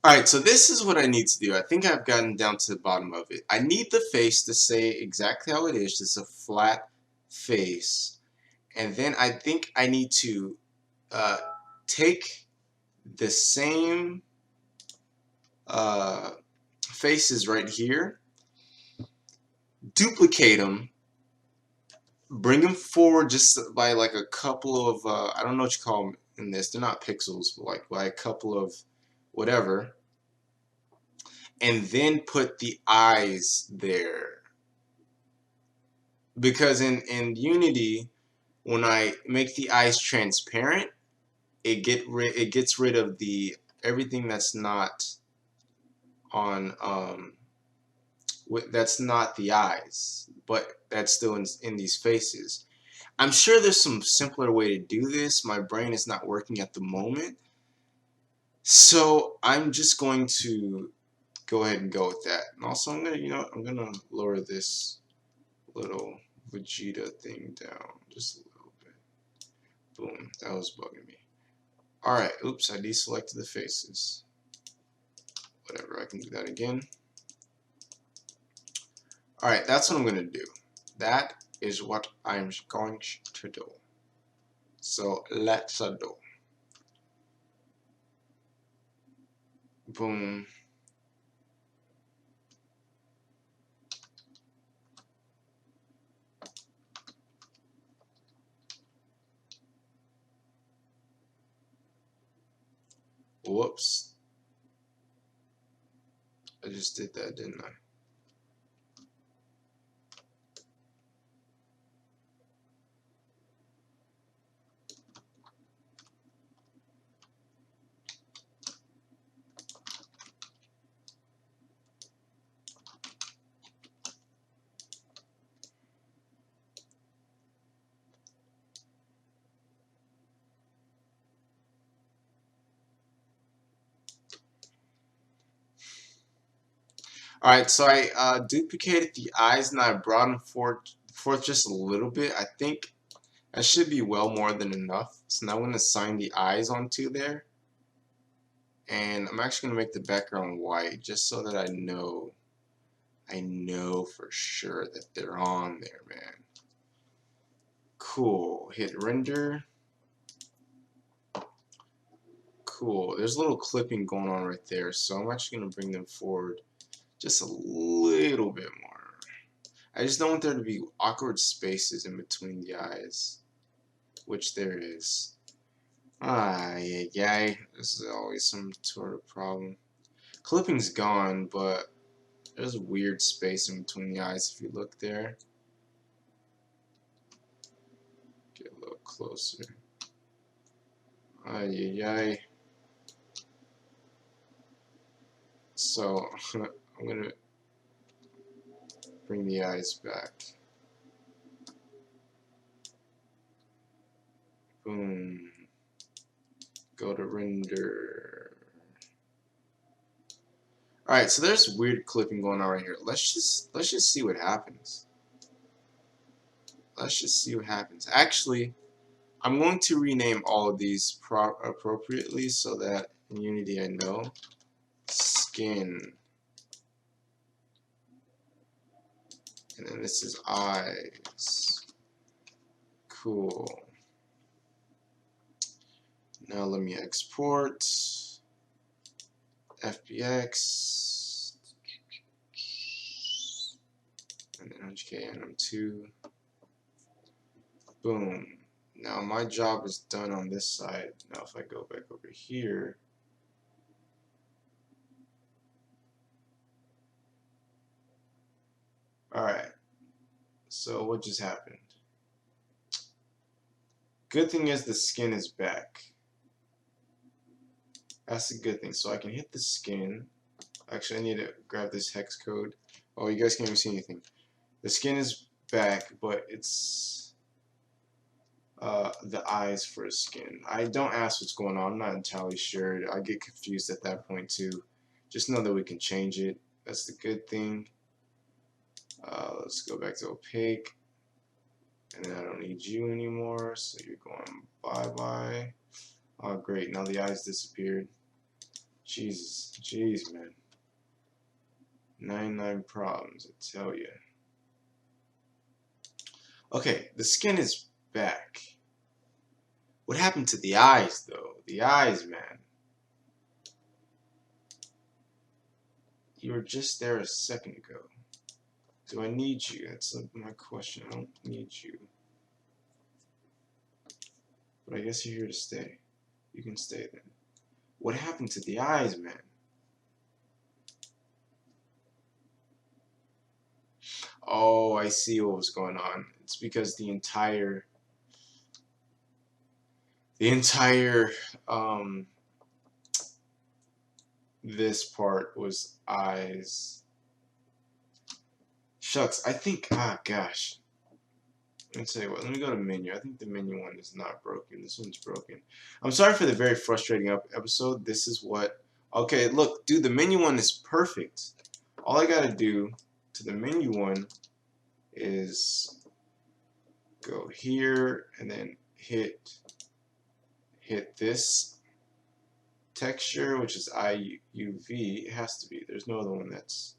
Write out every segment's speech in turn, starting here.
Alright, so this is what I need to do. I think I've gotten down to the bottom of it. I need the face to say exactly how it is. Just a flat face. And then I think I need to uh, take the same uh, faces right here, duplicate them, bring them forward just by like a couple of, I don't know what you call them in this. They're not pixels, but like by a couple of whatever. And then put the eyes there. Because in Unity, when I make the eyes transparent, it gets rid of the everything that's not on that's not the eyes, but that's still in these faces. I'm sure there's some simpler way to do this. My brain is not working at the moment, so I'm just going to go ahead and go with that. And also, I'm gonna lower this little Vegeta thing down just a little bit. Boom, that was bugging me. Alright, oops, I deselected the faces. Whatever, I can do that again. Alright, that's what I'm going to do. That is what I'm going to do. So, let's do. Boom. Whoops. I just did that, didn't I? Alright, so I duplicated the eyes and I brought them forth just a little bit. I think that should be well more than enough. So now I'm going to assign the eyes onto there. And I'm actually going to make the background white just so that I know for sure that they're on there, man. Cool. Hit render. Cool. There's a little clipping going on right there, so I'm actually going to bring them forward just a little bit more. I just don't want there to be awkward spaces in between the eyes, which there is. Yeah. This is always some sort of problem. Clipping's gone, but there's a weird space in between the eyes if you look there. Get a little closer. Yeah. So I'm gonna bring the eyes back. Boom. Go to render. Alright, so there's weird clipping going on right here. Let's just see what happens. Let's just see what happens. Actually, I'm going to rename all of these appropriately so that in Unity I know. Skin. And then this is eyes. Cool. Now let me export. FBX. And then 100K NM2. Boom. Now my job is done on this side. Now if I go back over here, alright, so what just happened? Good thing is the skin is back. That's a good thing. So I can hit the skin. Actually, I need to grab this hex code. Oh, you guys can't even see anything. The skin is back, but it's the eyes for a skin. I don't ask what's going on. I'm not entirely sure. I get confused at that point too. Just know that we can change it. That's the good thing. Let's go back to opaque. And then I don't need you anymore. So you're going bye-bye. Oh, great. Now the eyes disappeared. Jesus. Jeez, man. 99 problems, I tell you. Okay, the skin is back. What happened to the eyes, though? The eyes, man. You were just there a second ago. Do I need you? That's my question. I don't need you. But I guess you're here to stay. You can stay then. What happened to the eyes, man? Oh, I see what was going on. It's because the entire this part was eyes. Shucks, I think, gosh. Let me tell you what, let me go to menu. I think the menu one is not broken. This one's broken. I'm sorry for the very frustrating episode. This is what, okay, look, dude, the menu one is perfect. All I gotta do to the menu one is go here and then hit this texture, which is IUV. It has to be. There's no other one that's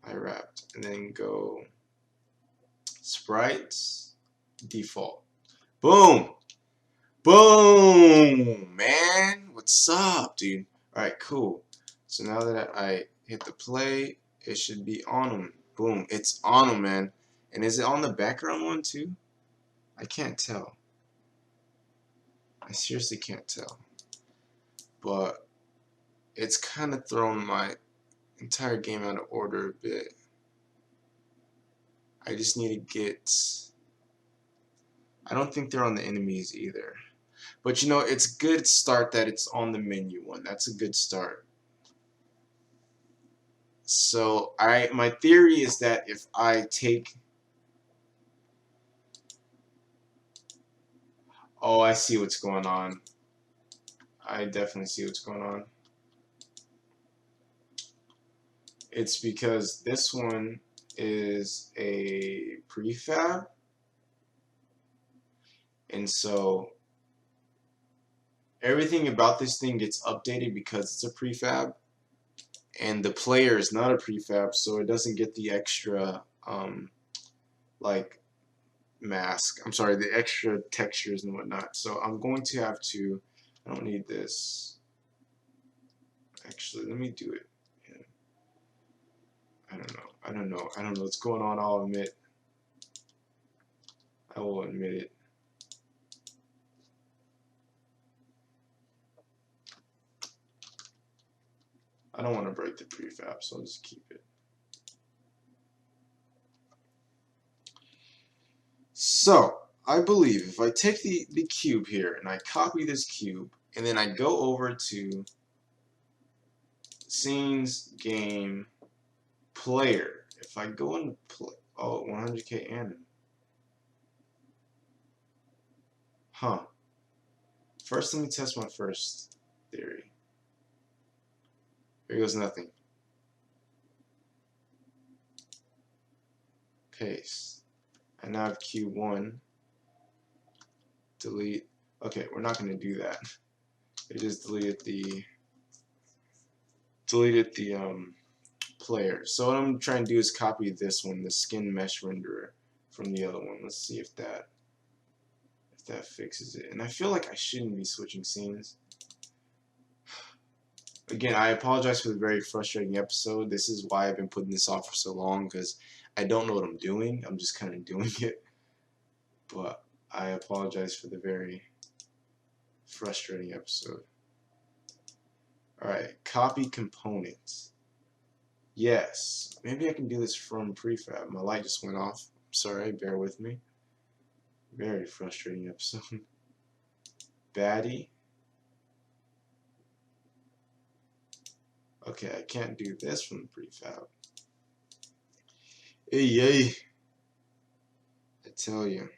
iWrapped. And then go sprites, default. Boom! Boom! Man, what's up, dude? Alright, cool. So now that I hit the play, it should be on them. Boom, it's on them, man. And is it on the background one too? I can't tell. I seriously can't tell. But it's kind of thrown my entire game out of order a bit. I just need to get... I don't think they're on the enemies either. But you know, it's a good start that it's on the menu one. That's a good start. So my theory is that if I take... Oh, I see what's going on. I definitely see what's going on. It's because this one is a prefab. And so everything about this thing gets updated because it's a prefab. And the player is not a prefab, so it doesn't get the extra, like, mask. I'm sorry, the extra textures and whatnot. So I'm going to have to... I don't need this. Actually, let me do it. Yeah. I don't know what's going on, I'll admit. I will admit it. I don't want to break the prefab, so I'll just keep it. So, I believe if I take the cube here and I copy this cube and then I go over to scenes, game, player. If I go into play, oh, 100K anim. Huh. First, let me test my first theory. Here goes nothing. Paste. I now have cube 1. Delete. Okay, we're not going to do that. It just deleted the player. So what I'm trying to do is copy this one, the skin mesh renderer, from the other one. Let's see if that fixes it. And I feel like I shouldn't be switching scenes. Again, I apologize for the very frustrating episode. This is why I've been putting this off for so long, because I don't know what I'm doing. I'm just kind of doing it. But I apologize for the very frustrating episode. Alright, copy components. Yes, maybe I can do this from prefab. My light just went off. Sorry, bear with me. Very frustrating episode. Baddie. Okay, I can't do this from the prefab. Hey, yay. I tell you.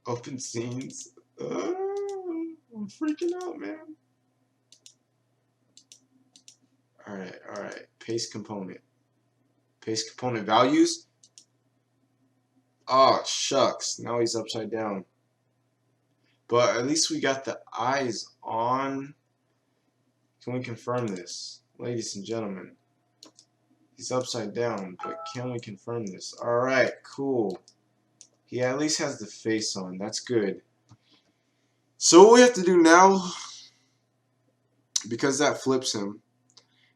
Open scenes. I'm freaking out, man. Alright. Paste component. Paste component values. Oh, shucks. Now he's upside down. But at least we got the eyes on. Can we confirm this? Ladies and gentlemen. He's upside down, but can we confirm this? Alright, cool. He at least has the face on. That's good. So what we have to do now, because that flips him,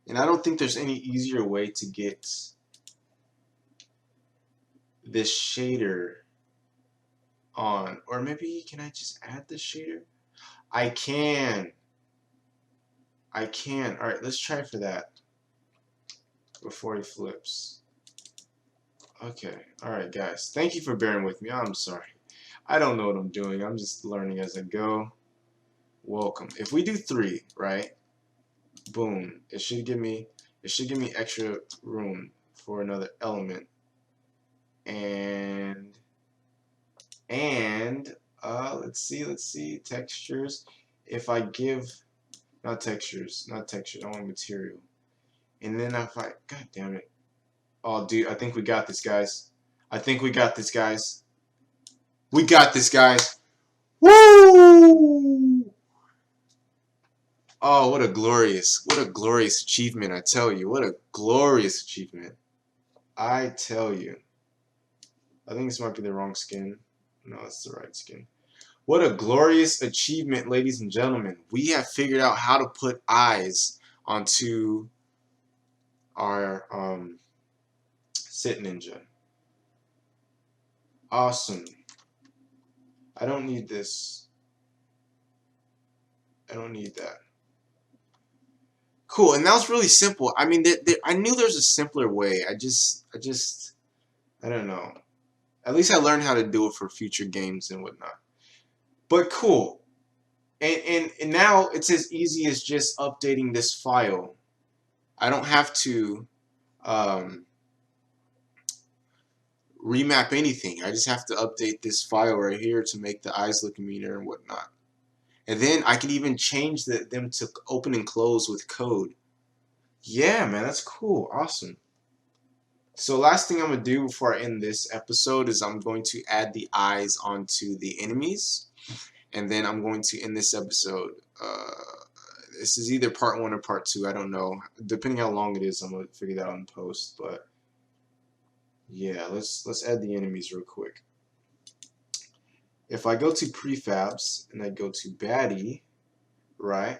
and I don't think there's any easier way to get this shader on. Or maybe, can I just add this shader? I can. Alright, let's try for that before he flips. Okay, alright guys. Thank you for bearing with me. I'm sorry. I don't know what I'm doing. I'm just learning as I go. Welcome. If we do 3, right? Boom. It should give me extra room for another element. And let's see textures. If I give not textures, I want material. And then if I, god damn it. Oh dude, I think we got this, guys. We got this, guys. Woo! Oh, what a glorious achievement, I tell you. What a glorious achievement. I tell you. I think this might be the wrong skin. No, it's the right skin. What a glorious achievement, ladies and gentlemen. We have figured out how to put eyes onto our Sit Ninja. Awesome. I don't need this. I don't need that. Cool, and that was really simple. I mean, I knew there's a simpler way. I don't know. At least I learned how to do it for future games and whatnot. But cool. And now it's as easy as just updating this file. I don't have to remap anything. I just have to update this file right here to make the eyes look meaner and whatnot. And then I can even change them to open and close with code. Yeah, man, that's cool. Awesome. So last thing I'm going to do before I end this episode is I'm going to add the eyes onto the enemies. And then I'm going to end this episode. This is either part 1 or part 2. I don't know. Depending how long it is, I'm going to figure that out in post. But yeah, let's add the enemies real quick. If I go to prefabs and I go to baddie, right,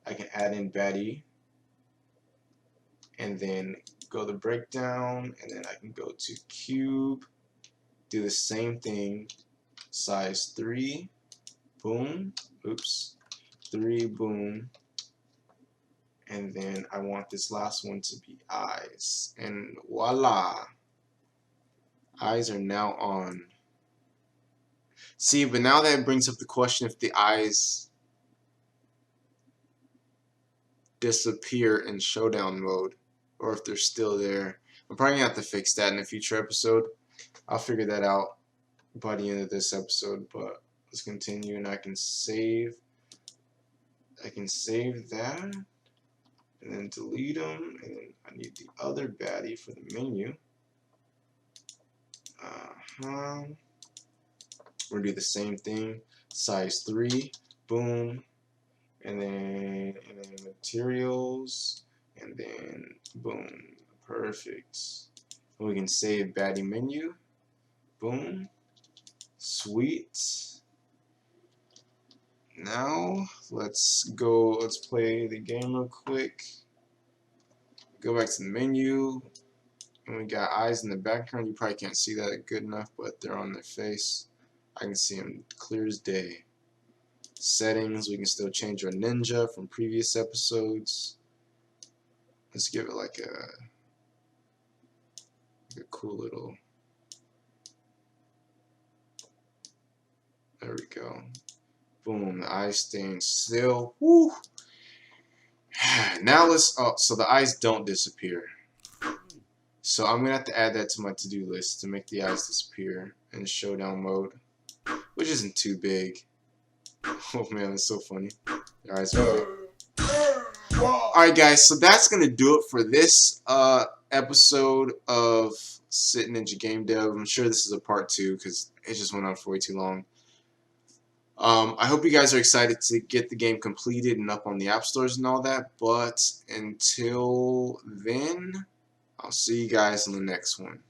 I can add in baddie and then go to breakdown, and then I can go to cube, do the same thing, size 3, boom, oops, 3, boom, and then I want this last one to be eyes, and voila, eyes are now on. See, but now that brings up the question if the eyes disappear in showdown mode, or if they're still there. I'm probably gonna have to fix that in a future episode. I'll figure that out by the end of this episode, but let's continue, and I can save that, and then delete them, and then I need the other baddie for the menu. We're gonna do the same thing, size 3, boom, and then materials, and then boom, perfect. And we can save baddie menu, boom, sweet. Now let's play the game real quick. Go back to the menu, and we got eyes in the background. You probably can't see that good enough, but they're on their face. I can see them clear as day. Settings, we can still change our ninja from previous episodes. Let's give it like a cool little, there we go. Boom, the eyes staying still. Woo! Now so the eyes don't disappear. So I'm gonna have to add that to my to-do list to make the eyes disappear in showdown mode, which isn't too big. Oh man, that's so funny. Alright guys, so that's gonna do it for this episode of Sit Ninja Game Dev. I'm sure this is a part 2 because it just went on for way too long. I hope you guys are excited to get the game completed and up on the app stores and all that. But until then, I'll see you guys in the next one.